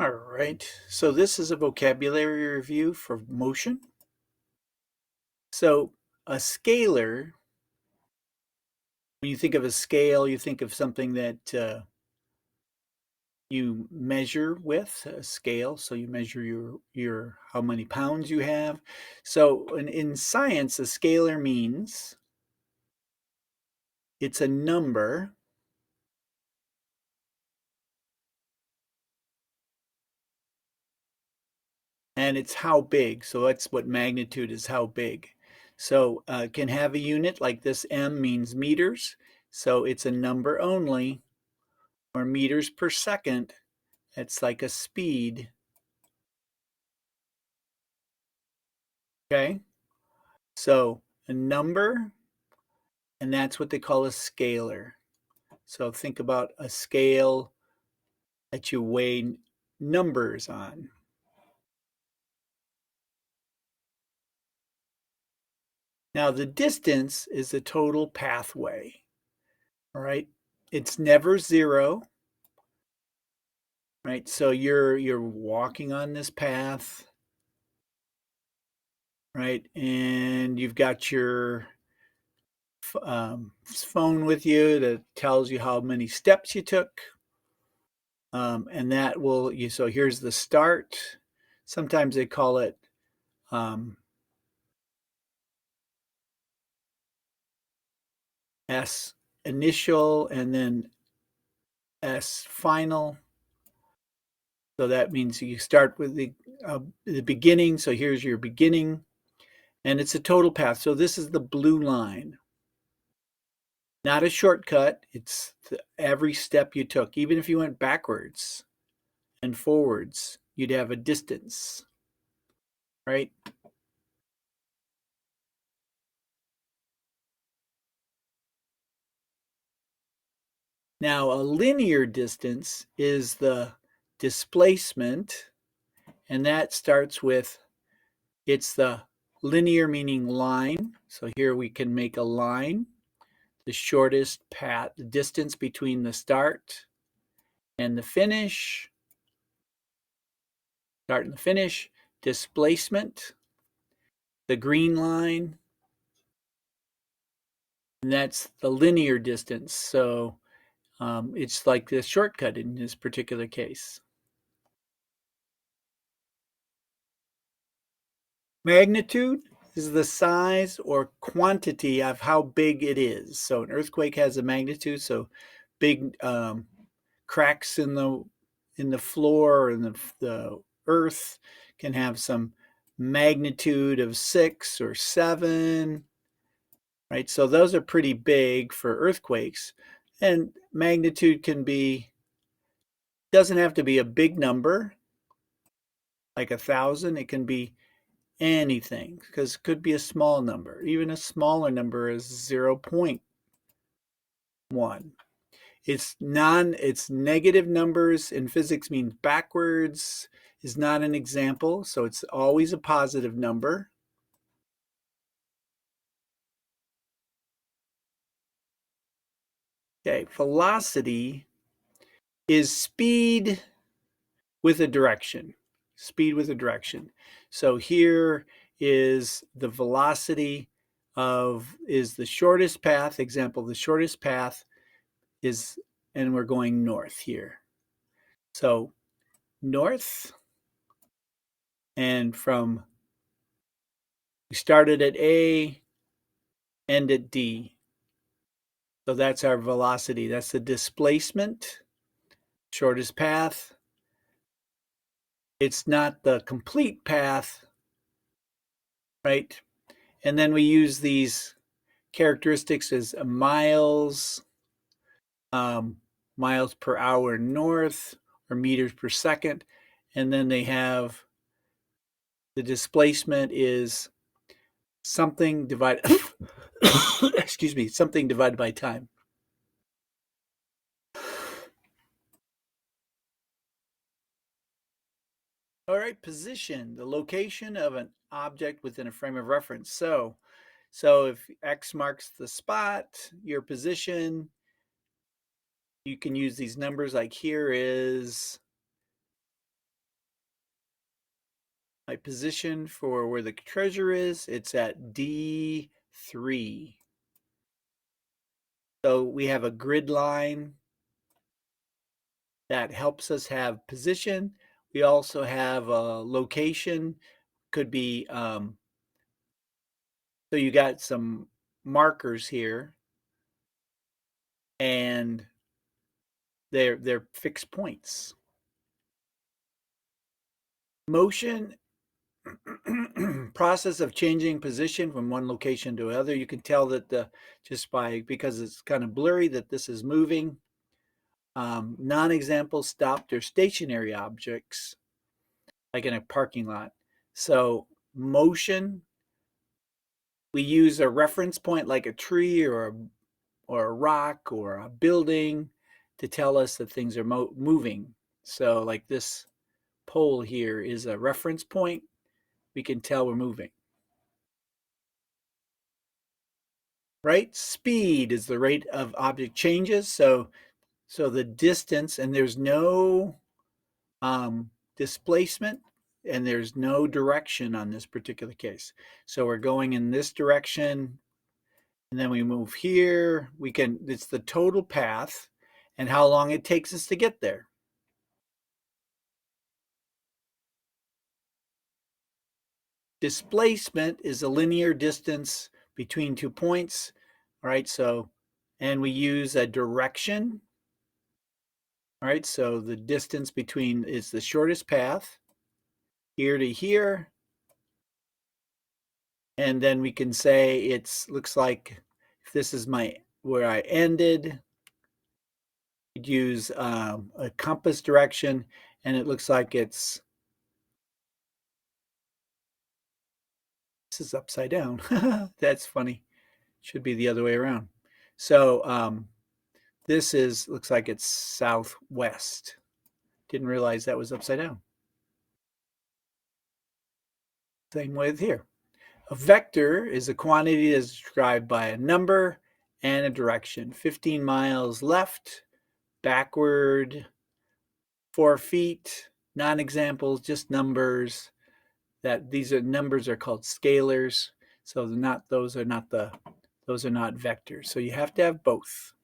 All right, so this is a vocabulary review for motion. So a scalar, when you think of a scale, you think of something that you measure with a scale. So you measure your how many pounds you have. So in science, a scalar means it's a number and it's how big. So that's what magnitude is, how big. So it can have a unit like this. M means meters. So it's a number only, or meters per second. It's like a speed. Okay. So a number, and that's what they call a scalar. So think about a scale that you weigh numbers on. Now the distance is the total pathway. All right. It's never zero. Right. So you're walking on this path, right? And you've got your phone with you that tells you how many steps you took. And that will you. So here's the start. Sometimes they call it um, S initial and then S final. So that means you start with the beginning. So here's your beginning, and it's a total path. So this is the blue line. Not a shortcut. It's every step you took. Even if you went backwards and forwards, you'd have a distance, right? Now, a linear distance is the displacement, and that starts with it's the linear meaning line. So here we can make a line, the shortest path, the distance between the start and the finish, start and the finish, displacement, the green line, and that's the linear distance. So it's like the shortcut in this particular case. Magnitude is the size or quantity of how big it is. So an earthquake has a magnitude. So big cracks in the floor or in the earth can have some magnitude of 6 or 7, right? So those are pretty big for earthquakes. And magnitude doesn't have to be a big number like 1,000. It can be anything because it could be a small number. Even a smaller number is 0.1. It's negative numbers in physics means backwards is not an example, so it's always a positive number. Okay, velocity is speed with a direction. Speed with a direction. So here is the velocity is the shortest path. Example, the shortest path is, and we're going north here. So north, and we started at A, end at D. So that's our velocity. That's the displacement, shortest path. It's not the complete path, right? And then we use these characteristics as miles, um, miles per hour north, or meters per second. And then they have the displacement is something divided, excuse me, something divided by time. All right, position, the location of an object within a frame of reference. So if X marks the spot, your position, you can use these numbers like here is my position for where the treasure is, it's at D3. So we have a grid line that helps us have position. We also have a location, could be, so you got some markers here, and they're fixed points. Motion, process of changing position from one location to another. You can tell that because it's kind of blurry, that this is moving. Non-example stopped or stationary objects, like in a parking lot. So motion, we use a reference point like a tree or a rock or a building to tell us that things are moving. So like this pole here is a reference point. We can tell we're moving. Right? Speed is the rate of object changes. So the distance, and there's no displacement, and there's no direction on this particular case. So we're going in this direction, and then we move here. It's the total path and how long it takes us to get there. Displacement is a linear distance between 2 points. All right, so, and we use a direction. All right, so the distance between is the shortest path here to here. And then we can say looks like if this is where I ended, I'd use a compass direction, and it looks like this is upside down. That's funny. Should be the other way around. So this looks like it's southwest. Didn't realize that was upside down. Same with here. A vector is a quantity that's described by a number and a direction. 15 miles left, backward, 4 feet, non-examples, just numbers. Numbers are called scalars. So those are not vectors. So you have to have both.